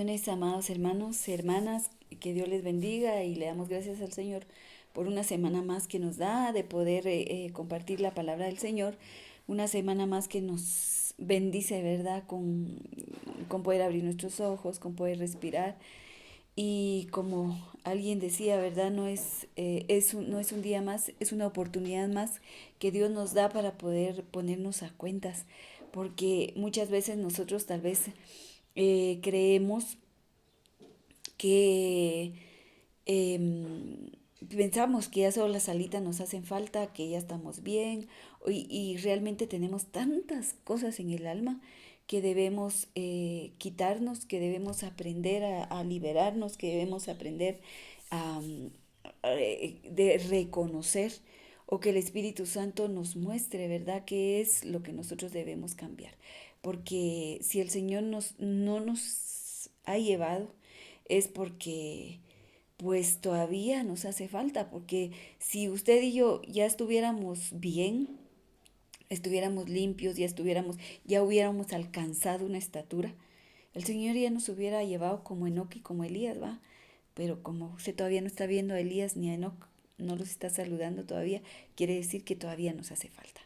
Bendiciones, amados hermanos, hermanas, que Dios les bendiga y le damos gracias al Señor por una semana más que nos da de poder compartir la palabra del Señor, una semana más que nos bendice, ¿verdad? Con poder abrir nuestros ojos, con poder respirar y como alguien decía, ¿verdad? No es un día más, es una oportunidad más que Dios nos da para poder ponernos a cuentas, porque muchas veces nosotros tal vez creemos que em, pensamos que ya solo las alitas nos hacen falta, que ya estamos bien, y realmente tenemos tantas cosas en el alma que debemos quitarnos, que debemos aprender a liberarnos, que debemos aprender a, de reconocer o que el Espíritu Santo nos muestre, ¿verdad?, qué es lo que nosotros debemos cambiar. Porque si el Señor no nos ha llevado, es porque pues todavía nos hace falta, porque si usted y yo ya estuviéramos bien, estuviéramos limpios, ya hubiéramos alcanzado una estatura, el Señor ya nos hubiera llevado como Enoc y como Elías, ¿va? Pero como usted todavía no está viendo a Elías ni a Enoc, no los está saludando todavía, quiere decir que todavía nos hace falta,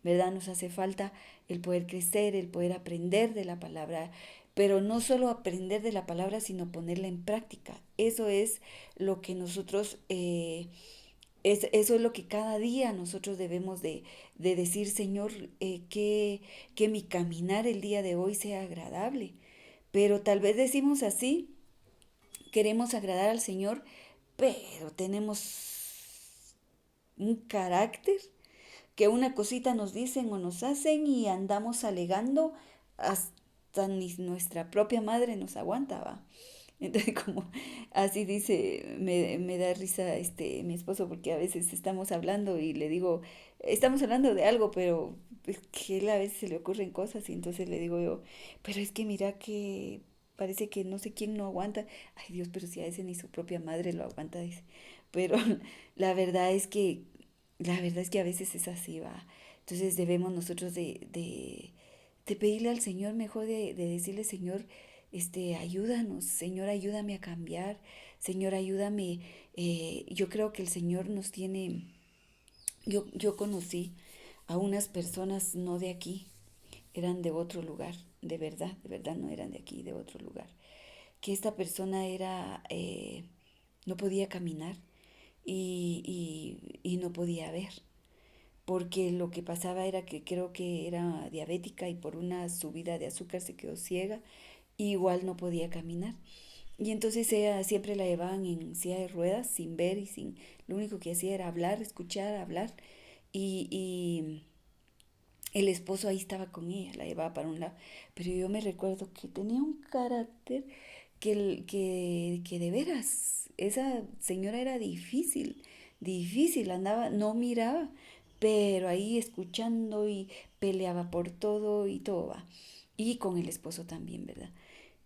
¿verdad? Nos hace falta el poder crecer, el poder aprender de la palabra, pero no solo aprender de la palabra, sino ponerla en práctica. Eso es lo que nosotros, eso es lo que cada día nosotros debemos de decir, Señor, que mi caminar el día de hoy sea agradable. Pero tal vez decimos así, queremos agradar al Señor, pero tenemos un carácter que una cosita nos dicen o nos hacen y andamos alegando hasta ni nuestra propia madre nos aguanta, ¿va? Entonces, como así dice, me da risa mi esposo porque a veces estamos hablando y le digo, estamos hablando de algo, pero es que él a veces se le ocurren cosas y entonces le digo yo, pero es que mira que parece que no sé quién no aguanta. Ay Dios, pero si a veces ni su propia madre lo aguanta, dice. Pero la verdad es que, la verdad es que a veces es así, va. Entonces debemos nosotros de pedirle al Señor, mejor de decirle, Señor, ayúdanos, Señor, ayúdame a cambiar, Señor, ayúdame. Yo creo que el Señor nos tiene, yo conocí a unas personas no de aquí, eran de otro lugar, de verdad no eran de aquí, de otro lugar. Que esta persona era, no podía caminar y no podía ver, porque lo que pasaba era que creo que era diabética y por una subida de azúcar se quedó ciega y igual no podía caminar. Y entonces ella siempre la llevaban en silla de ruedas, sin ver y sin... Lo único que hacía era hablar, escuchar, hablar. Y el esposo ahí estaba con ella, la llevaba para un lado. Pero yo me recuerdo que tenía un carácter que de veras, esa señora era difícil, difícil, andaba, no miraba, pero ahí escuchando y peleaba por todo y todo va. Y con el esposo también, ¿verdad?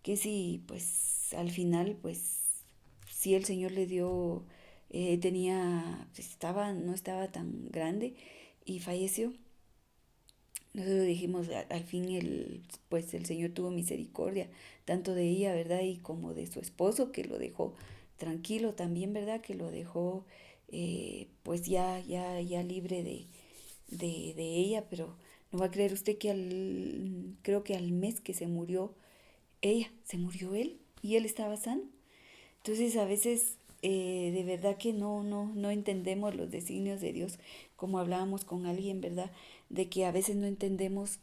Que sí, pues al final, pues sí el Señor le dio, no estaba tan grande y falleció. Nosotros dijimos, al fin pues el Señor tuvo misericordia, tanto de ella, ¿verdad? Y como de su esposo, que lo dejó tranquilo también, ¿verdad? Que lo dejó, pues ya libre de ella, pero no va a creer usted que creo que al mes que se murió ella, se murió él y él estaba sano. Entonces a veces de verdad que no entendemos los designios de Dios, como hablábamos con alguien, ¿verdad? De que a veces no entendemos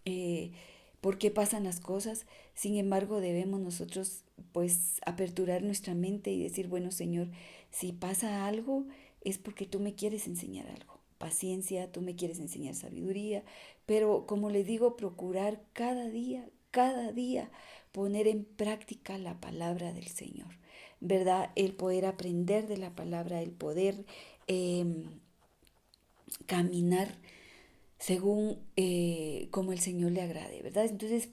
eh, por qué pasan las cosas. Sin embargo, debemos nosotros pues aperturar nuestra mente y decir, bueno Señor, si pasa algo es porque tú me quieres enseñar algo. Paciencia, tú me quieres enseñar sabiduría, pero como le digo, procurar cada día poner en práctica la palabra del Señor, ¿verdad? El poder aprender de la palabra, el poder caminar según como el Señor le agrade, ¿verdad? Entonces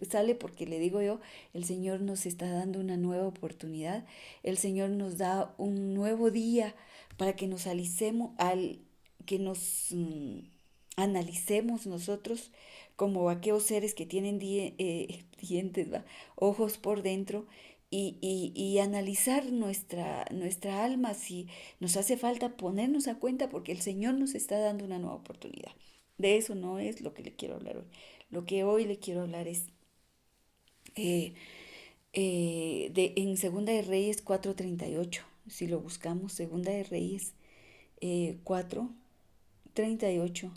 sale porque le digo yo, el Señor nos está dando una nueva oportunidad, el Señor nos da un nuevo día para que nos alicemos, que nos analicemos nosotros como aquellos seres que tienen dientes, ¿va? Ojos por dentro y analizar nuestra alma si nos hace falta ponernos a cuenta porque el Señor nos está dando una nueva oportunidad. De eso no es lo que le quiero hablar hoy. Lo que hoy le quiero hablar es eh, en Segunda de Reyes 4:38. Si lo buscamos, Segunda de Reyes 4:38.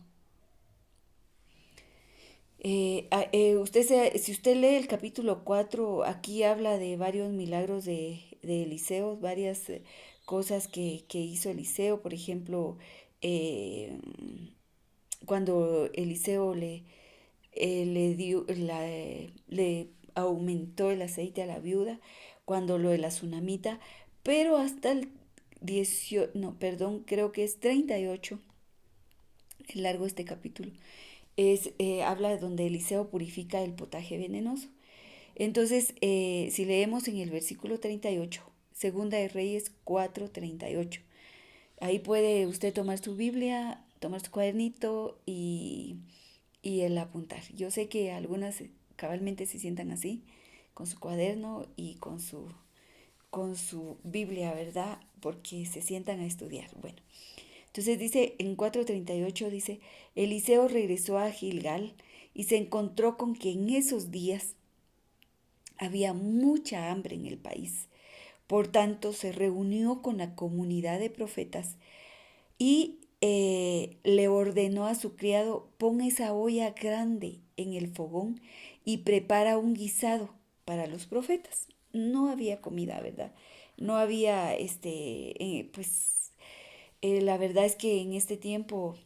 Si usted lee el capítulo 4 aquí habla de varios milagros de Eliseo, varias cosas que hizo Eliseo. Por ejemplo, eh, cuando Eliseo le aumentó el aceite a la viuda, cuando lo de la tsunamita, pero hasta el 18, no, perdón, creo que es 38, es largo este capítulo, habla de donde Eliseo purifica el potaje venenoso. Entonces, si leemos en el versículo 38, Segunda de Reyes 4:38, ahí puede usted tomar su Biblia, tomar su cuadernito y el apuntar. Yo sé que algunas cabalmente se sientan así, con su cuaderno y con su Biblia, ¿verdad? Porque se sientan a estudiar. Bueno, entonces dice, en 4:38 dice, Eliseo regresó a Gilgal y se encontró con que en esos días había mucha hambre en el país. Por tanto, se reunió con la comunidad de profetas y le ordenó a su criado, pon esa olla grande en el fogón y prepara un guisado para los profetas. No había comida, ¿verdad? No había, la verdad es que en este tiempo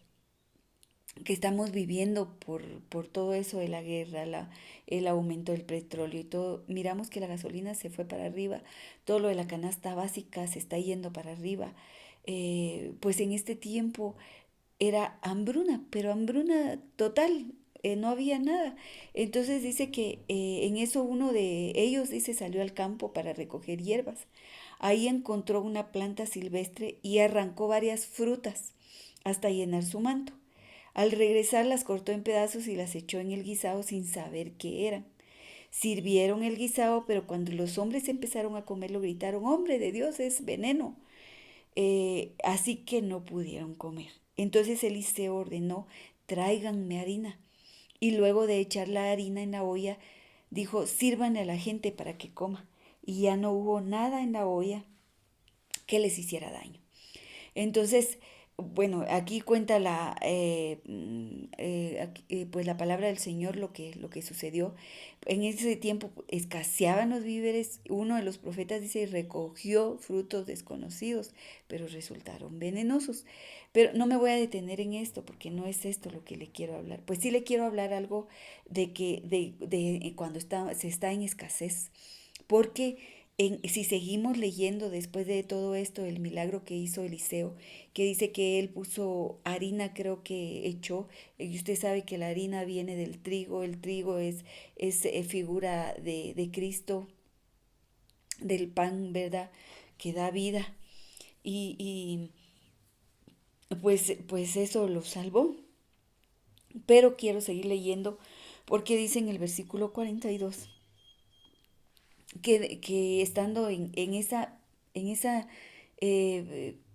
que estamos viviendo por todo eso de la guerra, el aumento del petróleo y todo, miramos que la gasolina se fue para arriba, todo lo de la canasta básica se está yendo para arriba. Pues en este tiempo era hambruna, pero hambruna total, no había nada. Entonces dice que en eso uno de ellos, dice, salió al campo para recoger hierbas. Ahí encontró una planta silvestre y arrancó varias frutas hasta llenar su manto. Al regresar las cortó en pedazos y las echó en el guisado sin saber qué eran. Sirvieron el guisado, pero cuando los hombres empezaron a comerlo gritaron, hombre de Dios, es veneno. Así que no pudieron comer. Entonces Eliseo ordenó, tráiganme harina. Y luego de echar la harina en la olla, dijo, sírvanle a la gente para que coma. Y ya no hubo nada en la olla que les hiciera daño. Entonces, bueno, aquí cuenta pues la palabra del Señor lo que sucedió. En ese tiempo escaseaban los víveres. Uno de los profetas dice, recogió frutos desconocidos, pero resultaron venenosos. Pero no me voy a detener en esto porque no es esto lo que le quiero hablar. Pues sí le quiero hablar algo de cuando se está en escasez. Porque si seguimos leyendo después de todo esto, el milagro que hizo Eliseo, que dice que él puso harina, creo que echó, y usted sabe que la harina viene del trigo, el trigo es figura de Cristo, del pan, ¿verdad? Que da vida. Y pues eso lo salvó. Pero quiero seguir leyendo porque dice en el versículo 42 que estando en esa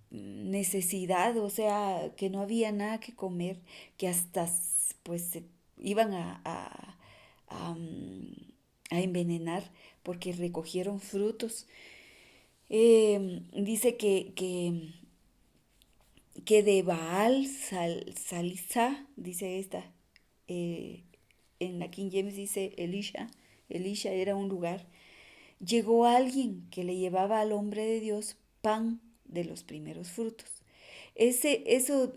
necesidad, o sea, que no había nada que comer, que hasta pues se iban a envenenar porque recogieron frutos. Dice que de Baal Salisa, dice esta, eh, en la King James dice Elisha era un lugar. Llegó alguien que le llevaba al hombre de Dios pan de los primeros frutos. Eso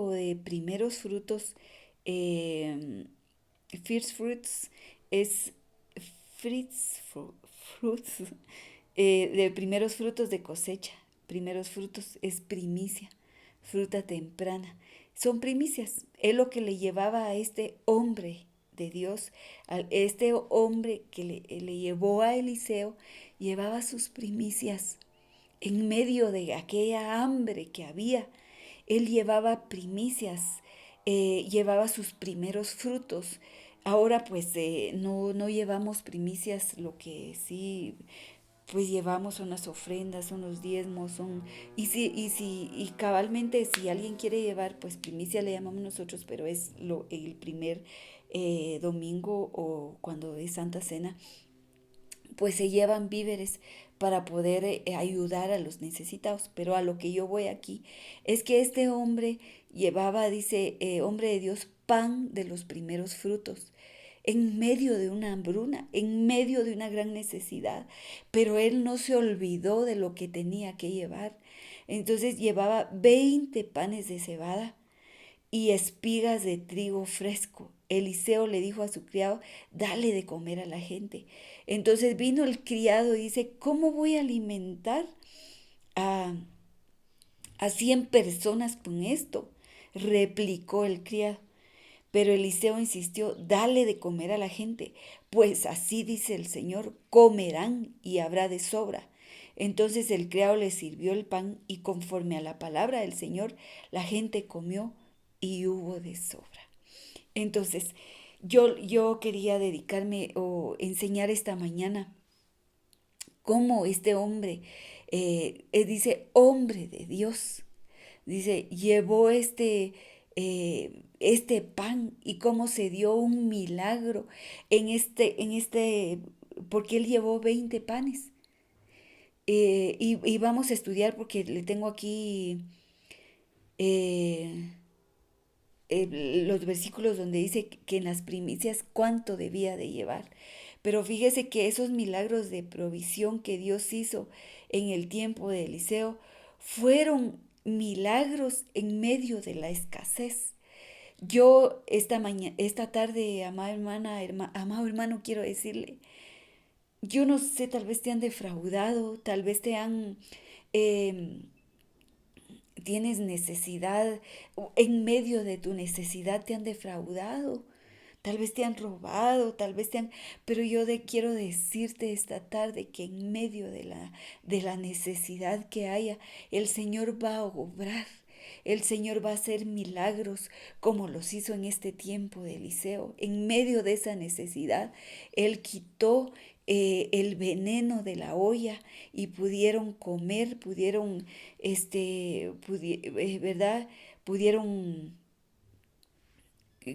de primeros frutos, eh, first fruits, es fruits, fruits, de primeros frutos de cosecha. Primeros frutos es primicia, fruta temprana. Son primicias. Es lo que le llevaba a este hombre de Dios, a este hombre que le llevó a Eliseo, llevaba sus primicias en medio de aquella hambre que había. Él llevaba primicias llevaba sus primeros frutos. Ahora pues no llevamos primicias, lo que sí pues llevamos son las ofrendas, son los diezmos, y cabalmente si alguien quiere llevar, pues primicia le llamamos nosotros, pero es el primer domingo o cuando es Santa Cena, pues se llevan víveres para poder ayudar a los necesitados. Pero a lo que yo voy aquí es que este hombre llevaba, dice, hombre de Dios, pan de los primeros frutos en medio de una hambruna, en medio de una gran necesidad, pero él no se olvidó de lo que tenía que llevar. Entonces llevaba 20 panes de cebada y espigas de trigo fresco. Eliseo le dijo a su criado, dale de comer a la gente. Entonces vino el criado y dice, ¿cómo voy a alimentar a, a 100 personas con esto? Replicó el criado. Pero Eliseo insistió, dale de comer a la gente, pues así dice el Señor, comerán y habrá de sobra. Entonces el criado le sirvió el pan y conforme a la palabra del Señor, la gente comió y hubo de sobra. Entonces, yo quería dedicarme o enseñar esta mañana cómo este hombre, dice, hombre de Dios, dice, llevó este pan y cómo se dio un milagro porque él llevó 20 panes. Y vamos a estudiar porque le tengo aquí eh, los versículos donde dice que en las primicias cuánto debía de llevar. Pero fíjese que esos milagros de provisión que Dios hizo en el tiempo de Eliseo fueron milagros en medio de la escasez. Yo esta tarde, amada hermana, amado hermano, quiero decirle, yo no sé, tal vez te han defraudado, tal vez eh, tienes necesidad, o en medio de tu necesidad te han defraudado, tal vez te han robado, pero quiero decirte esta tarde que en medio de la necesidad que haya, el Señor va a obrar. El Señor va a hacer milagros como los hizo en este tiempo de Eliseo. En medio de esa necesidad, Él quitó el veneno de la olla y pudieron comer, ¿verdad? Pudieron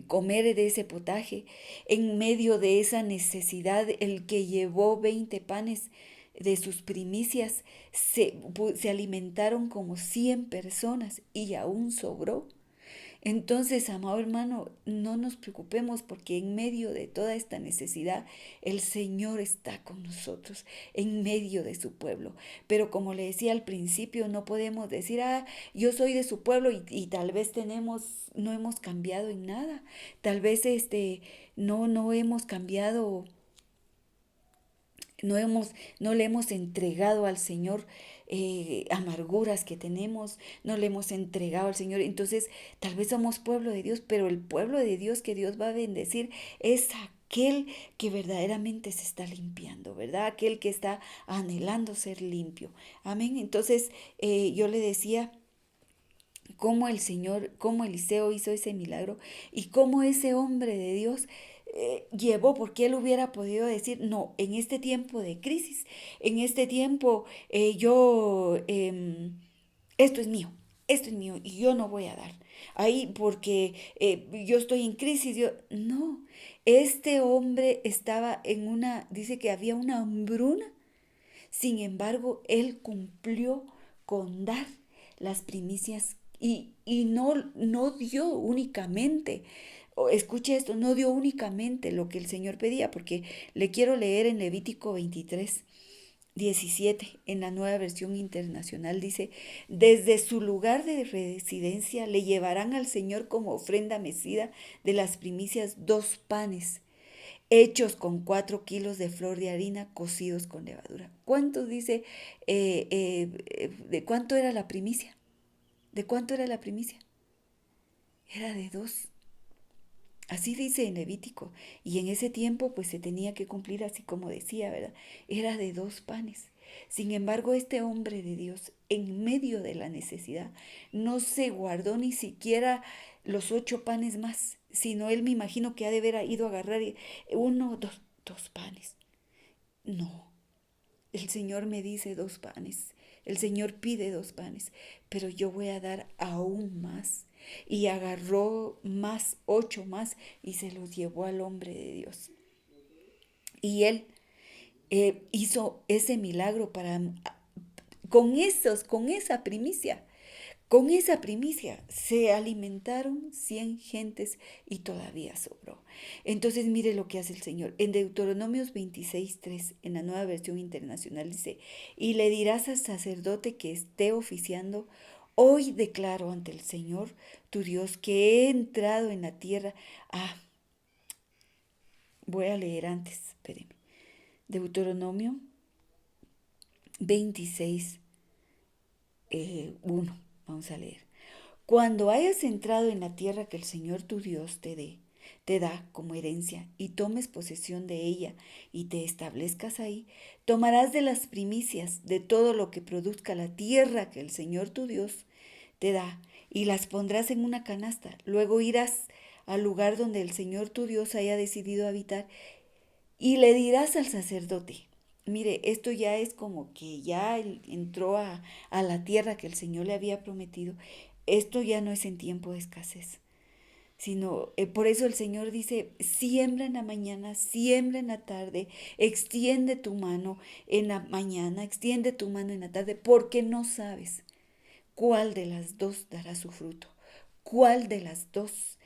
comer de ese potaje. En medio de esa necesidad, el que llevó 20 panes de sus primicias se alimentaron como 100 personas y aún sobró. Entonces, amado hermano, no nos preocupemos porque en medio de toda esta necesidad, el Señor está con nosotros, en medio de su pueblo. Pero como le decía al principio, no podemos decir, yo soy de su pueblo y tal vez no hemos cambiado en nada. Tal vez no hemos cambiado, no hemos, no le hemos entregado al Señor amarguras que tenemos, no le hemos entregado al Señor. Entonces, tal vez somos pueblo de Dios, pero el pueblo de Dios que Dios va a bendecir es aquel que verdaderamente se está limpiando, ¿verdad? Aquel que está anhelando ser limpio. Amén. Entonces, yo le decía cómo el Señor, cómo Eliseo hizo ese milagro y cómo ese hombre de Dios llevó, porque él hubiera podido decir, no, en este tiempo de crisis, en este tiempo esto es mío y yo no voy a dar. Ahí porque yo estoy en crisis, no, este hombre estaba dice que había una hambruna, sin embargo, él cumplió con dar las primicias y no dio únicamente, escuche esto, no dio únicamente lo que el Señor pedía, porque le quiero leer en Levítico 23:17 en la Nueva Versión Internacional, dice, desde su lugar de residencia le llevarán al Señor como ofrenda mecida de las primicias 2 panes hechos con 4 kilos de flor de harina cocidos con levadura. ¿Cuánto dice, de cuánto era la primicia? ¿De cuánto era la primicia? Era de 2. Así dice en Levítico. Y en ese tiempo pues se tenía que cumplir así como decía, ¿verdad? Era de 2 panes. Sin embargo, este hombre de Dios, en medio de la necesidad, no se guardó ni siquiera los 8 panes más, sino él me imagino que ha de haber ido a agarrar uno, dos panes. No, el Señor me dice 2 panes, el Señor pide 2 panes, pero yo voy a dar aún más. Y agarró más, 8 más, y se los llevó al hombre de Dios. Y él hizo ese milagro con esa primicia se alimentaron 100 gentes y todavía sobró. Entonces mire lo que hace el Señor. En Deuteronomios 26:3, en la Nueva Versión Internacional dice, y le dirás al sacerdote que esté oficiando, hoy declaro ante el Señor, tu Dios, que he entrado en la tierra. Voy a leer antes, espérenme. Deuteronomio 26, 1. Vamos a leer. Cuando hayas entrado en la tierra que el Señor tu Dios te da como herencia, y tomes posesión de ella y te establezcas ahí, tomarás de las primicias de todo lo que produzca la tierra que el Señor tu Dios te da, y las pondrás en una canasta. Luego irás al lugar donde el Señor tu Dios haya decidido habitar, y le dirás al sacerdote, mire, esto ya es como que ya entró a la tierra que el Señor le había prometido. Esto ya no es en tiempo de escasez, sino por eso el Señor dice, siembra en la mañana, siembra en la tarde, extiende tu mano en la mañana, extiende tu mano en la tarde, porque no sabes cuál de las dos dará su fruto, cuál de las dos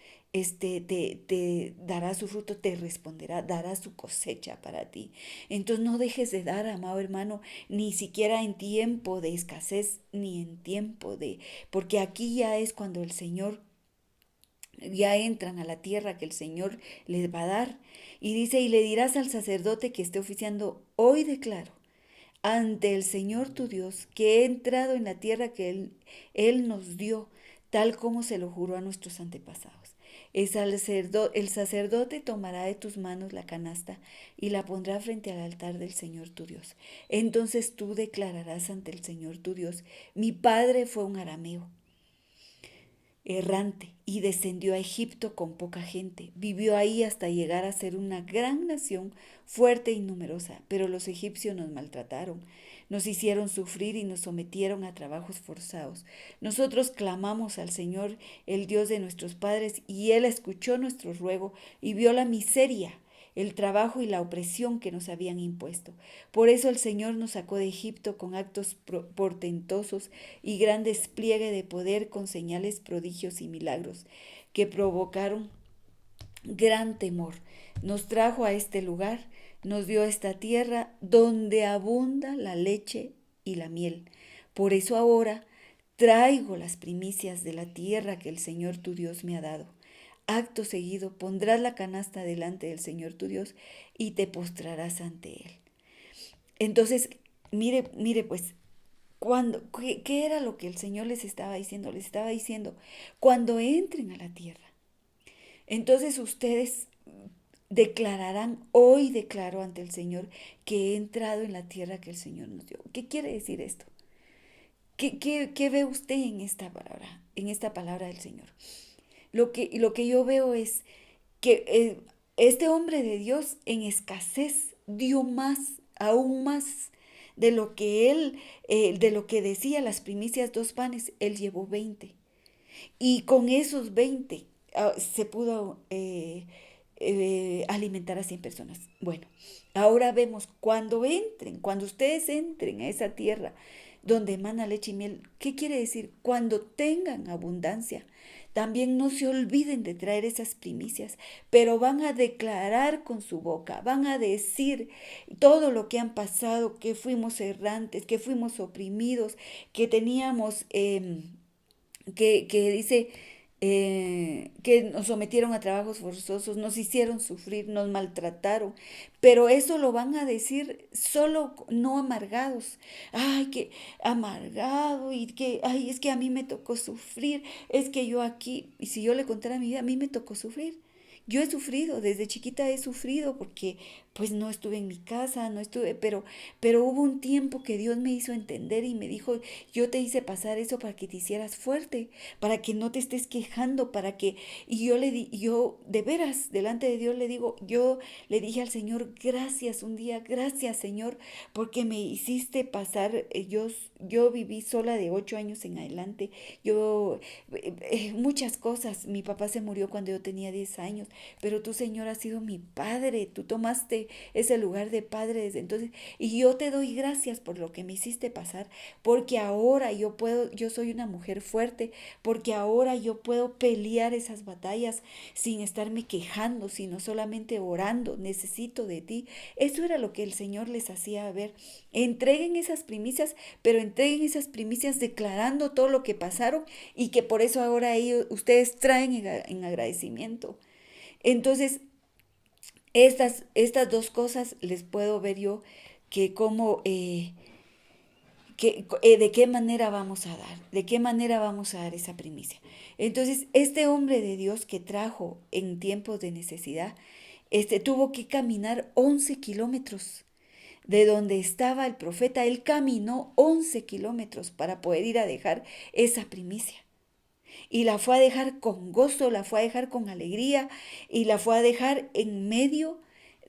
te dará su fruto, te responderá, dará su cosecha para ti. Entonces no dejes de dar, amado hermano, ni siquiera en tiempo de escasez, ni en tiempo porque aquí ya es cuando el Señor, ya entran a la tierra que el Señor les va a dar. Y dice, y le dirás al sacerdote que esté oficiando, hoy declaro ante el Señor tu Dios, que he entrado en la tierra que Él nos dio, tal como se lo juró a nuestros antepasados. El sacerdote tomará de tus manos la canasta y la pondrá frente al altar del Señor tu Dios. Entonces tú declararás ante el Señor tu Dios, mi padre fue un arameo errante y descendió a Egipto con poca gente. Vivió ahí hasta llegar a ser una gran nación, fuerte y numerosa, pero los egipcios nos maltrataron, nos hicieron sufrir y nos sometieron a trabajos forzados. Nosotros clamamos al Señor, el Dios de nuestros padres, y Él escuchó nuestro ruego y vio la miseria, el trabajo y la opresión que nos habían impuesto. Por eso el Señor nos sacó de Egipto con actos portentosos y gran despliegue de poder, con señales, prodigios y milagros que provocaron gran temor. Nos trajo a este lugar, nos dio esta tierra donde abunda la leche y la miel. Por eso ahora traigo las primicias de la tierra que el Señor tu Dios me ha dado. Acto seguido pondrás la canasta delante del Señor tu Dios y te postrarás ante Él. Entonces, mire pues, ¿qué era lo que el Señor les estaba diciendo? Les estaba diciendo, cuando entren a la tierra, entonces ustedes declararán, hoy declaro ante el Señor que he entrado en la tierra que el Señor nos dio. ¿Qué quiere decir esto? ¿Qué ve usted en esta palabra del Señor? Lo que yo veo es que este hombre de Dios en escasez dio más, aún más de lo que decía las primicias 2 panes, él llevó 20. Y con esos 20 se pudo alimentar a 100 personas. Bueno, ahora vemos, cuando ustedes entren a esa tierra donde emana leche y miel, ¿qué quiere decir? Cuando tengan abundancia, también no se olviden de traer esas primicias, pero van a declarar con su boca, van a decir todo lo que han pasado, que fuimos errantes, que fuimos oprimidos, que teníamos, que dice que nos sometieron a trabajos forzosos, nos hicieron sufrir, nos maltrataron, pero eso lo van a decir solo no amargados. Ay, que amargado y que, ay, es que a mí me tocó sufrir, es que yo aquí, y si yo le contara mi vida, a mí me tocó sufrir. Yo he sufrido, desde chiquita he sufrido porque pues no estuve en mi casa, no estuve, pero hubo un tiempo que Dios me hizo entender y me dijo, yo te hice pasar eso para que te hicieras fuerte, para que no te estés quejando, para que, y yo le di, yo de veras, delante de Dios le digo, yo le dije al Señor, gracias un día, gracias Señor, porque me hiciste pasar, yo viví sola de 8 años en adelante, yo, muchas cosas, mi papá se murió cuando yo tenía 10 años, pero tú Señor has sido mi padre, tú tomaste ese lugar de padre desde entonces, y yo te doy gracias por lo que me hiciste pasar, porque ahora yo puedo, yo soy una mujer fuerte, porque ahora yo puedo pelear esas batallas sin estarme quejando, sino solamente orando, necesito de ti. Eso era lo que el Señor les hacía ver. Entreguen esas primicias, pero entreguen esas primicias declarando todo lo que pasaron y que por eso ahora ellos, ustedes traen en agradecimiento. Entonces, estas dos cosas les puedo ver yo que como de qué manera vamos a dar, de qué manera vamos a dar esa primicia. Entonces, este hombre de Dios que trajo en tiempos de necesidad, tuvo que caminar 11 kilómetros. De donde estaba el profeta, él caminó 11 kilómetros para poder ir a dejar esa primicia. Y la fue a dejar con gozo, la fue a dejar con alegría y la fue a dejar en medio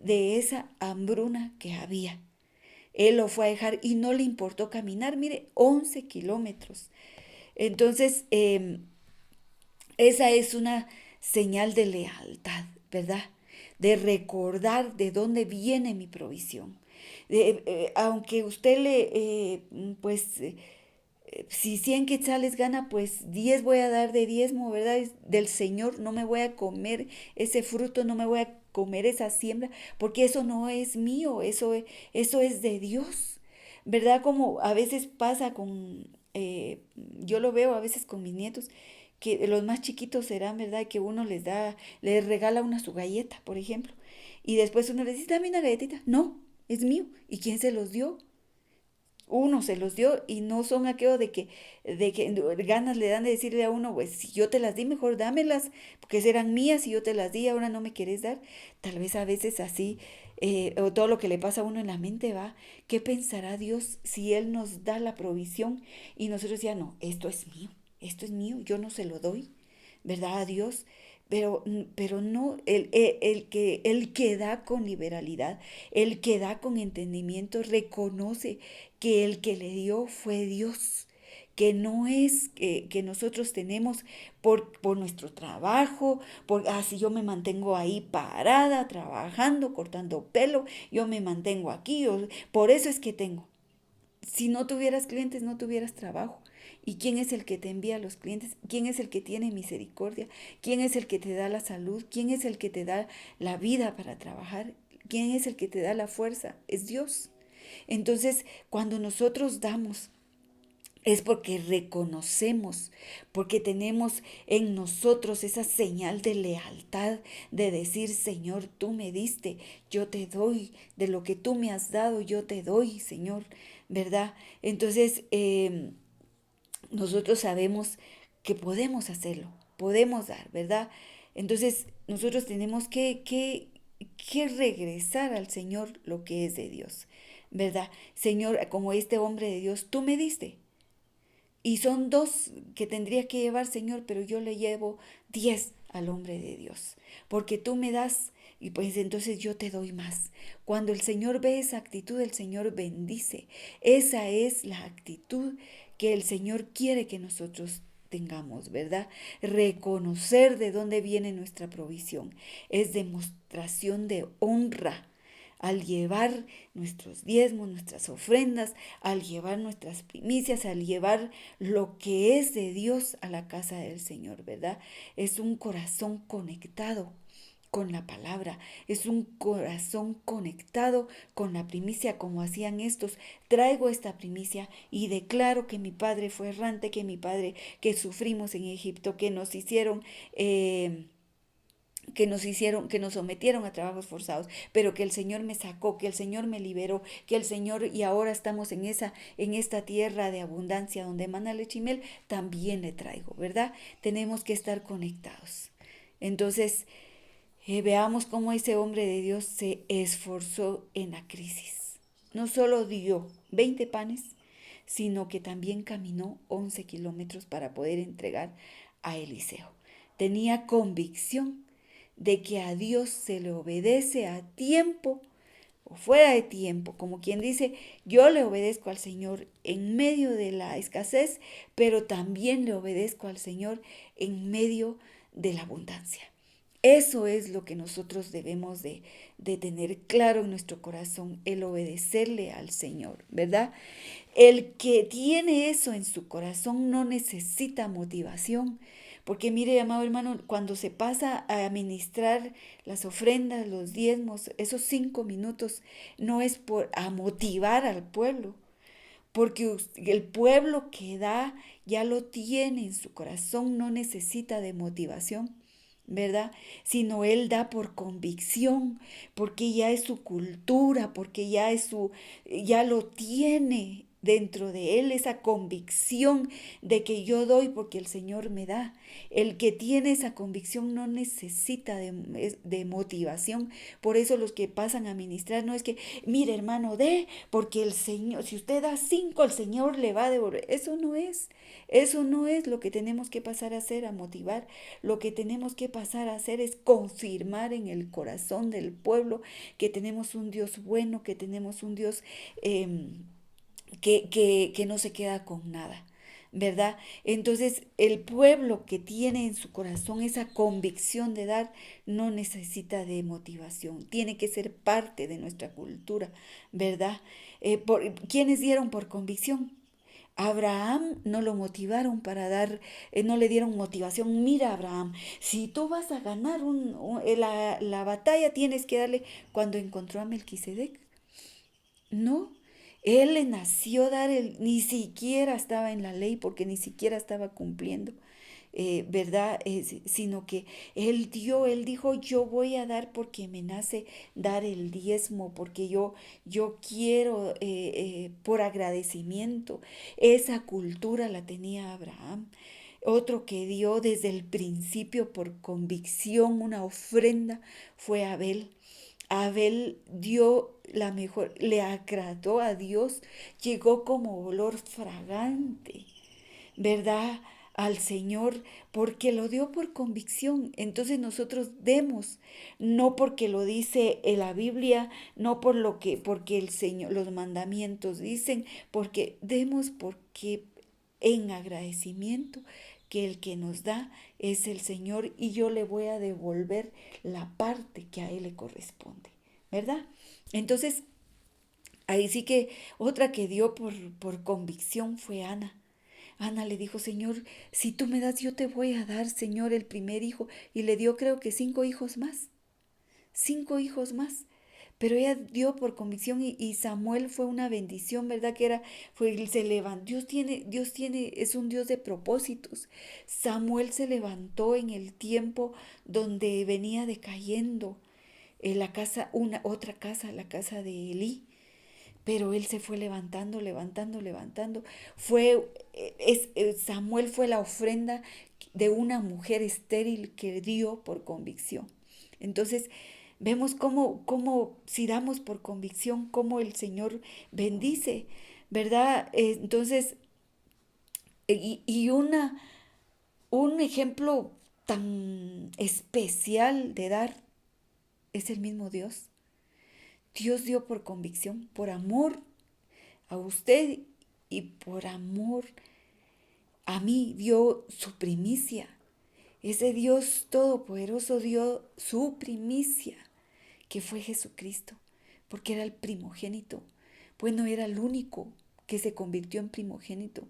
de esa hambruna que había. Él lo fue a dejar y no le importó caminar, mire, 11 kilómetros. Entonces, esa es una señal de lealtad, ¿verdad? De recordar de dónde viene mi provisión. Aunque usted si 100 quetzales gana, pues 10 voy a dar de diezmo, ¿verdad? Del Señor, no me voy a comer ese fruto, no me voy a comer esa siembra, porque eso no es mío, eso es de Dios, ¿verdad? Como a veces pasa yo lo veo a veces con mis nietos, que los más chiquitos serán, ¿verdad? Que uno les regala una su galleta, por ejemplo, y después uno les dice, dame una galletita, no, es mío, ¿y quién se los dio? Uno se los dio y no son aquello de que ganas le dan de decirle a uno, pues si yo te las di, mejor dámelas, porque eran mías y yo te las di, ahora no me quieres dar. Tal vez a veces así, o todo lo que le pasa a uno en la mente va, ¿qué pensará Dios si Él nos da la provisión y nosotros ya no, esto es mío, yo no se lo doy, ¿verdad? A Dios. Pero no, el que da con liberalidad, el que da con entendimiento, reconoce que el que le dio fue Dios, que no es que nosotros tenemos por nuestro trabajo, si yo me mantengo ahí parada, trabajando, cortando pelo, yo me mantengo aquí, por eso es que tengo. Si no tuvieras clientes, no tuvieras trabajo. ¿Y quién es el que te envía a los clientes? ¿Quién es el que tiene misericordia? ¿Quién es el que te da la salud? ¿Quién es el que te da la vida para trabajar? ¿Quién es el que te da la fuerza? Es Dios. Entonces, cuando nosotros damos, es porque reconocemos, porque tenemos en nosotros esa señal de lealtad, de decir, Señor, tú me diste, yo te doy, de lo que tú me has dado, yo te doy, Señor, ¿verdad? Entonces, nosotros sabemos que podemos hacerlo, podemos dar, ¿verdad? Entonces, nosotros tenemos que regresar al Señor lo que es de Dios, ¿verdad? Señor, como este hombre de Dios, tú me diste. Y son dos que tendría que llevar, Señor, pero yo le llevo 10 al hombre de Dios, porque tú me das y pues entonces yo te doy más. Cuando el Señor ve esa actitud, el Señor bendice. Esa es la actitud que el Señor quiere que nosotros tengamos, ¿verdad? Reconocer de dónde viene nuestra provisión es demostración de honra al llevar nuestros diezmos, nuestras ofrendas, al llevar nuestras primicias, al llevar lo que es de Dios a la casa del Señor, ¿verdad? Es un corazón conectado con la palabra, es un corazón conectado con la primicia como hacían estos. Traigo esta primicia y declaro que mi padre fue errante, que mi padre, que sufrimos en Egipto, que nos sometieron a trabajos forzados, pero que el Señor me sacó, que el Señor me liberó, que el Señor, y ahora estamos en esta tierra de abundancia donde emana leche y miel, también le traigo, ¿verdad? Tenemos que estar conectados. Entonces, Veamos cómo ese hombre de Dios se esforzó en la crisis. No solo dio 20 panes, sino que también caminó 11 kilómetros para poder entregar a Eliseo. Tenía convicción de que a Dios se le obedece a tiempo o fuera de tiempo, como quien dice, yo le obedezco al Señor en medio de la escasez, pero también le obedezco al Señor en medio de la abundancia. Eso es lo que nosotros debemos de tener claro en nuestro corazón, el obedecerle al Señor, ¿verdad? El que tiene eso en su corazón no necesita motivación, porque mire, amado hermano, cuando se pasa a administrar las ofrendas, los diezmos, esos 5 minutos no es por a motivar al pueblo, porque el pueblo que da ya lo tiene en su corazón, no necesita de motivación, ¿verdad? Sino él da por convicción, porque ya es su cultura, porque ya lo tiene dentro de él esa convicción de que yo doy porque el Señor me da. El que tiene esa convicción no necesita de motivación. Por eso los que pasan a ministrar no es que, mire hermano, dé, porque el Señor, si usted da 5, el Señor le va a devolver. Eso no es lo que tenemos que pasar a hacer, a motivar. Lo que tenemos que pasar a hacer es confirmar en el corazón del pueblo que tenemos un Dios bueno, que tenemos un Dios que no se queda con nada, ¿verdad? Entonces, el pueblo que tiene en su corazón esa convicción de dar no necesita de motivación, tiene que ser parte de nuestra cultura, ¿verdad? ¿Quiénes dieron por convicción? Abraham no lo motivaron para dar, no le dieron motivación. Mira, Abraham, si tú vas a ganar la batalla, tienes que darle cuando encontró a Melquisedec. No, él le nació dar ni siquiera estaba en la ley porque ni siquiera estaba cumpliendo, ¿verdad? Sino que él dijo, yo voy a dar porque me nace dar el diezmo, porque yo quiero por agradecimiento. Esa cultura la tenía Abraham. Otro que dio desde el principio por convicción una ofrenda fue Abel. Abel dio la mejor, le agradó a Dios, llegó como olor fragante, ¿verdad? Al Señor, porque lo dio por convicción. Entonces nosotros demos, no porque lo dice en la Biblia, no porque el Señor, los mandamientos dicen, porque demos porque en agradecimiento que el que nos da es el Señor y yo le voy a devolver la parte que a Él le corresponde, ¿verdad? Entonces, ahí sí que otra que dio por convicción fue Ana. Ana le dijo, Señor, si tú me das, yo te voy a dar, Señor, el primer hijo. Y le dio creo que 5 hijos más. 5 hijos más. Pero ella dio por convicción y Samuel fue una bendición, ¿verdad? Se levantó. Es un Dios de propósitos. Samuel se levantó en el tiempo donde venía decayendo la casa, otra casa, la casa de Elí. Pero él se fue levantando, levantando, levantando. Samuel fue la ofrenda de una mujer estéril que dio por convicción. Entonces, vemos cómo si damos por convicción, cómo el Señor bendice, ¿verdad? Entonces, un ejemplo tan especial de dar es el mismo Dios. Dios dio por convicción, por amor a usted y por amor a mí dio su primicia. Ese Dios todopoderoso dio su primicia, que fue Jesucristo, porque era el primogénito. Pues no era el único que se convirtió en primogénito.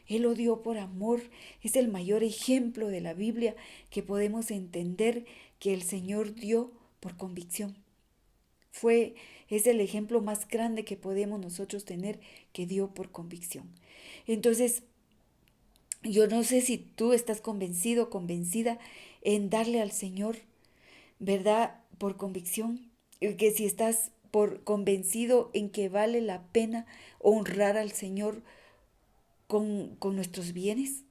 Él lo dio por amor. Es el mayor ejemplo de la Biblia que podemos entender que el Señor dio por convicción. Es el ejemplo más grande que podemos nosotros tener, que dio por convicción. Entonces, yo no sé si tú estás convencido, convencida en darle al Señor, ¿verdad? Por convicción. Que si estás convencido en que vale la pena honrar al Señor con nuestros bienes.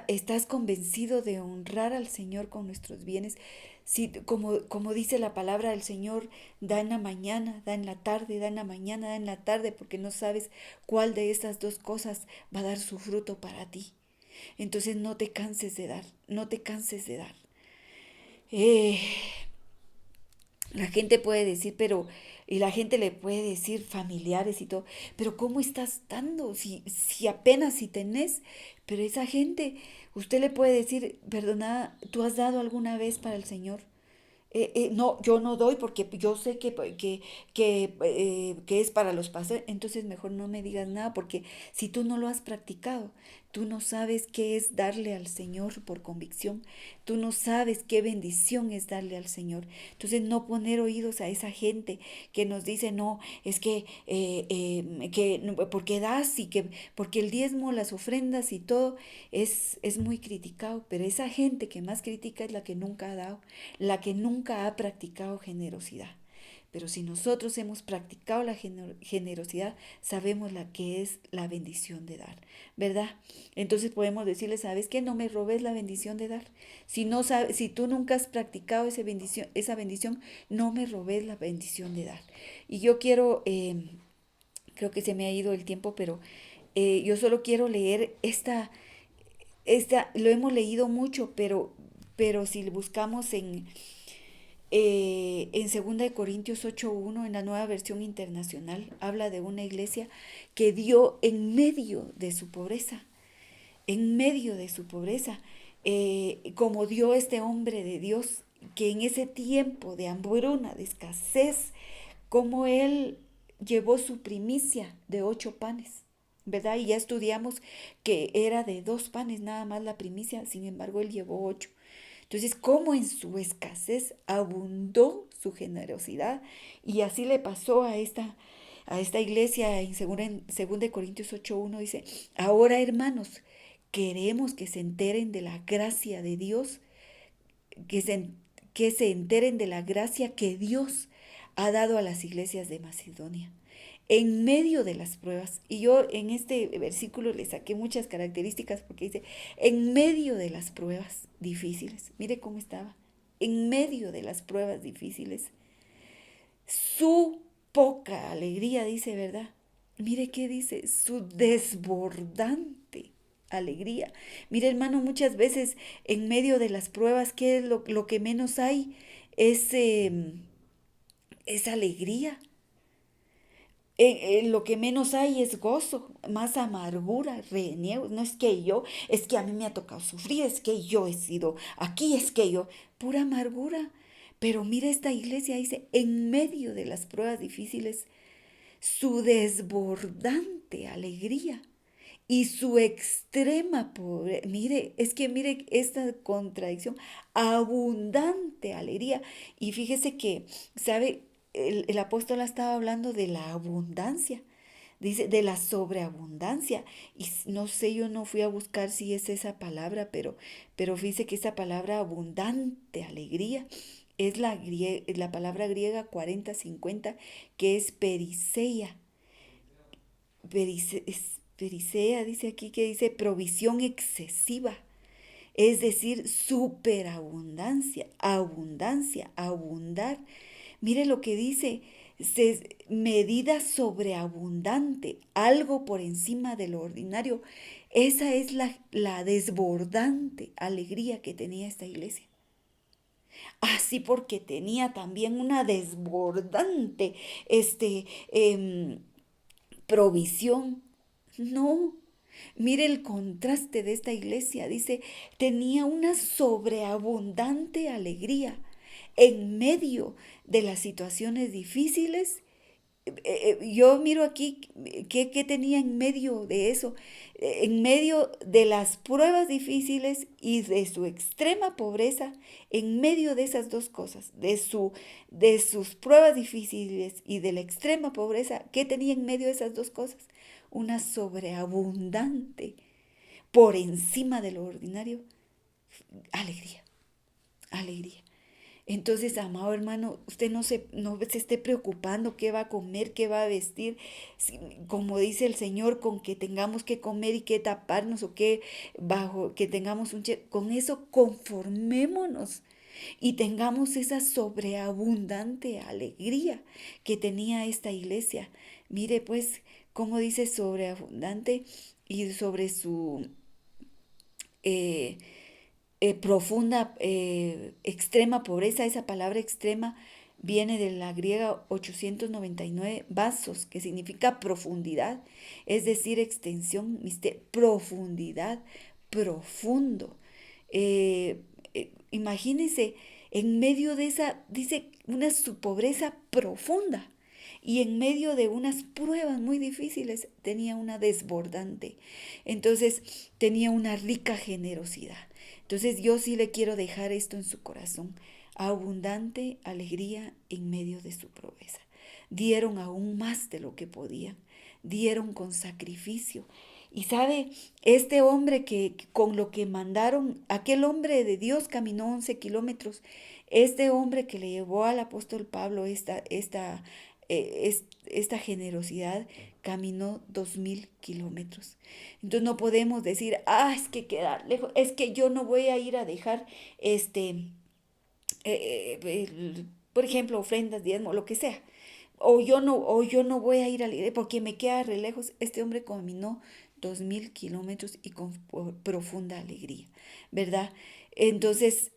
¿Estás convencido de honrar al Señor con nuestros bienes? Si, como dice la palabra del Señor, da en la mañana, da en la tarde, da en la mañana, da en la tarde, porque no sabes cuál de estas dos cosas va a dar su fruto para ti. Entonces no te canses de dar, no te canses de dar. Eh, la gente puede decir, y la gente le puede decir familiares y todo, pero ¿cómo estás dando? Si apenas si tenés, pero esa gente, usted le puede decir, perdona, ¿tú has dado alguna vez para el Señor? No, yo no doy porque yo sé que es para los pastores, entonces mejor no me digas nada porque si tú no lo has practicado, tú no sabes qué es darle al Señor por convicción, tú no sabes qué bendición es darle al Señor. Entonces no poner oídos a esa gente que nos dice, no, es porque das y que porque el diezmo, las ofrendas y todo es muy criticado, pero esa gente que más critica es la que nunca ha dado, la que nunca ha practicado generosidad. Pero si nosotros hemos practicado la generosidad, sabemos la que es la bendición de dar, ¿verdad? Entonces podemos decirle, ¿sabes qué? No me robes la bendición de dar. Si tú nunca has practicado esa bendición, no me robes la bendición de dar. Y yo creo que se me ha ido el tiempo, pero yo solo quiero leer lo hemos leído mucho, pero si buscamos en 2 Corintios 8:1, en la Nueva Versión Internacional, habla de una iglesia que dio en medio de su pobreza, en medio de su pobreza, como dio este hombre de Dios, que en ese tiempo de hambruna, de escasez, como él llevó su primicia de 8 panes, ¿verdad? Y ya estudiamos que era de 2 panes nada más la primicia, sin embargo él llevó 8. Entonces, cómo en su escasez abundó su generosidad, y así le pasó a esta iglesia en 2 Corintios 8:1 dice, ahora hermanos, queremos que se enteren de la gracia de Dios, que se, que se enteren de la gracia que Dios ha dado a las iglesias de Macedonia en medio de las pruebas. Y yo en este versículo le saqué muchas características porque dice, en medio de las pruebas difíciles. Mire cómo estaba. En medio de las pruebas difíciles. Su poca alegría, dice, ¿verdad? Mire qué dice, su desbordante alegría. Mire, hermano, muchas veces en medio de las pruebas, ¿qué es lo que menos hay? Es alegría. Lo que menos hay es gozo, más amargura, reniego. No es que yo, es que a mí me ha tocado sufrir, es que yo he sido aquí, es que yo, pura amargura. Pero mira, esta iglesia dice, en medio de las pruebas difíciles, su desbordante alegría y su extrema pobreza. Mire esta contradicción, abundante alegría. Y fíjese que, ¿sabe? El apóstol estaba hablando de la abundancia, dice, de la sobreabundancia. Y no sé, yo no fui a buscar si es esa palabra, pero fíjese que esa palabra abundante alegría es la palabra griega 40-50, que es periseia. Pericea dice aquí, que dice provisión excesiva, es decir, superabundancia, abundancia, abundar. Mire lo que dice, medida sobreabundante, algo por encima de lo ordinario. Esa es la desbordante alegría que tenía esta iglesia. Así porque tenía también una desbordante provisión. No, mire el contraste de esta iglesia. Dice, tenía una sobreabundante alegría en medio de las situaciones difíciles. Yo miro aquí qué tenía en medio de eso, en medio de las pruebas difíciles y de su extrema pobreza, en medio de esas dos cosas, de sus pruebas difíciles y de la extrema pobreza, ¿qué tenía en medio de esas dos cosas? Una sobreabundante, por encima de lo ordinario, alegría, alegría. Entonces, amado hermano, usted no se esté preocupando qué va a comer, qué va a vestir. Como dice el Señor, con que tengamos que comer y que taparnos o que bajo, que tengamos con eso conformémonos y tengamos esa sobreabundante alegría que tenía esta iglesia. Mire pues cómo dice sobreabundante y sobre su eh, profunda, extrema pobreza. Esa palabra extrema viene de la griega 899 vasos, que significa profundidad, es decir, extensión, profundidad, profundo. Imagínense, en medio de esa, dice, su pobreza profunda. Y en medio de unas pruebas muy difíciles tenía una desbordante. Entonces tenía una rica generosidad. Entonces yo sí le quiero dejar esto en su corazón. Abundante alegría en medio de su pobreza. Dieron aún más de lo que podían. Dieron con sacrificio. Y sabe, este hombre que con lo que mandaron, aquel hombre de Dios caminó 11 kilómetros. Este hombre que le llevó al apóstol Pablo esta generosidad, caminó 2000 kilómetros. Entonces no podemos decir, es que queda lejos, es que yo no voy a ir a dejar por ejemplo, ofrendas, diezmo, lo que sea. O yo no voy a ir a la iglesia porque me queda re lejos. Este hombre caminó 2000 kilómetros y con profunda alegría, ¿verdad? Entonces,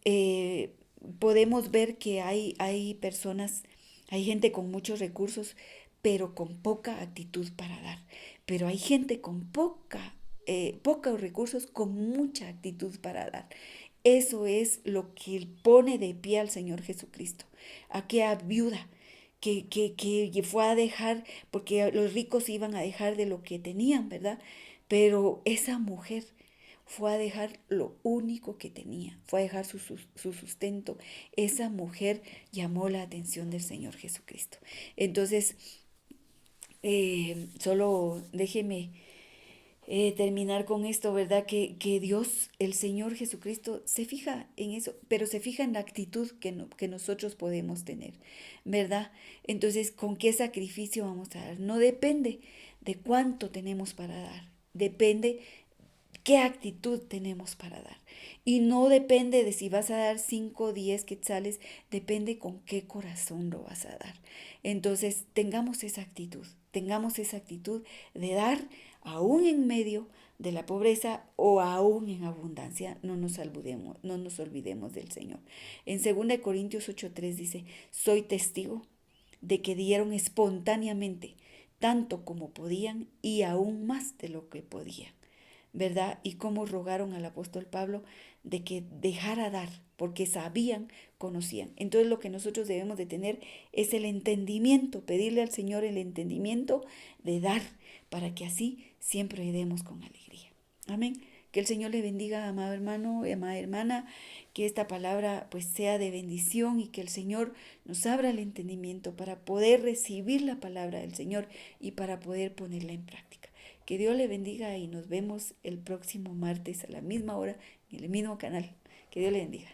podemos ver que hay personas, hay gente con muchos recursos, pero con poca actitud para dar. Pero hay gente con pocos recursos, con mucha actitud para dar. Eso es lo que pone de pie al Señor Jesucristo. Aquella viuda que fue a dejar, porque los ricos iban a dejar de lo que tenían, ¿verdad? Pero esa mujer fue a dejar lo único que tenía, fue a dejar su sustento. Esa mujer llamó la atención del Señor Jesucristo. Entonces, solo déjeme terminar con esto, ¿verdad? Que Dios, el Señor Jesucristo, se fija en eso, pero se fija en la actitud que nosotros podemos tener, ¿verdad? Entonces, ¿con qué sacrificio vamos a dar? No depende de cuánto tenemos para dar, depende qué actitud tenemos para dar. Y no depende de si vas a dar 5 o 10 quetzales, depende con qué corazón lo vas a dar. Entonces, tengamos esa actitud de dar aún en medio de la pobreza o aún en abundancia. No nos olvidemos del Señor. En 2 Corintios 8:3 dice, soy testigo de que dieron espontáneamente, tanto como podían y aún más de lo que podían, ¿verdad? Y cómo rogaron al apóstol Pablo de que dejara dar, porque sabían, conocían. Entonces lo que nosotros debemos de tener es el entendimiento, pedirle al Señor el entendimiento de dar, para que así siempre demos con alegría. Amén. Que el Señor le bendiga, amado hermano, amada hermana, que esta palabra pues sea de bendición y que el Señor nos abra el entendimiento para poder recibir la palabra del Señor y para poder ponerla en práctica. Que Dios le bendiga y nos vemos el próximo martes a la misma hora en el mismo canal. Que Dios le bendiga.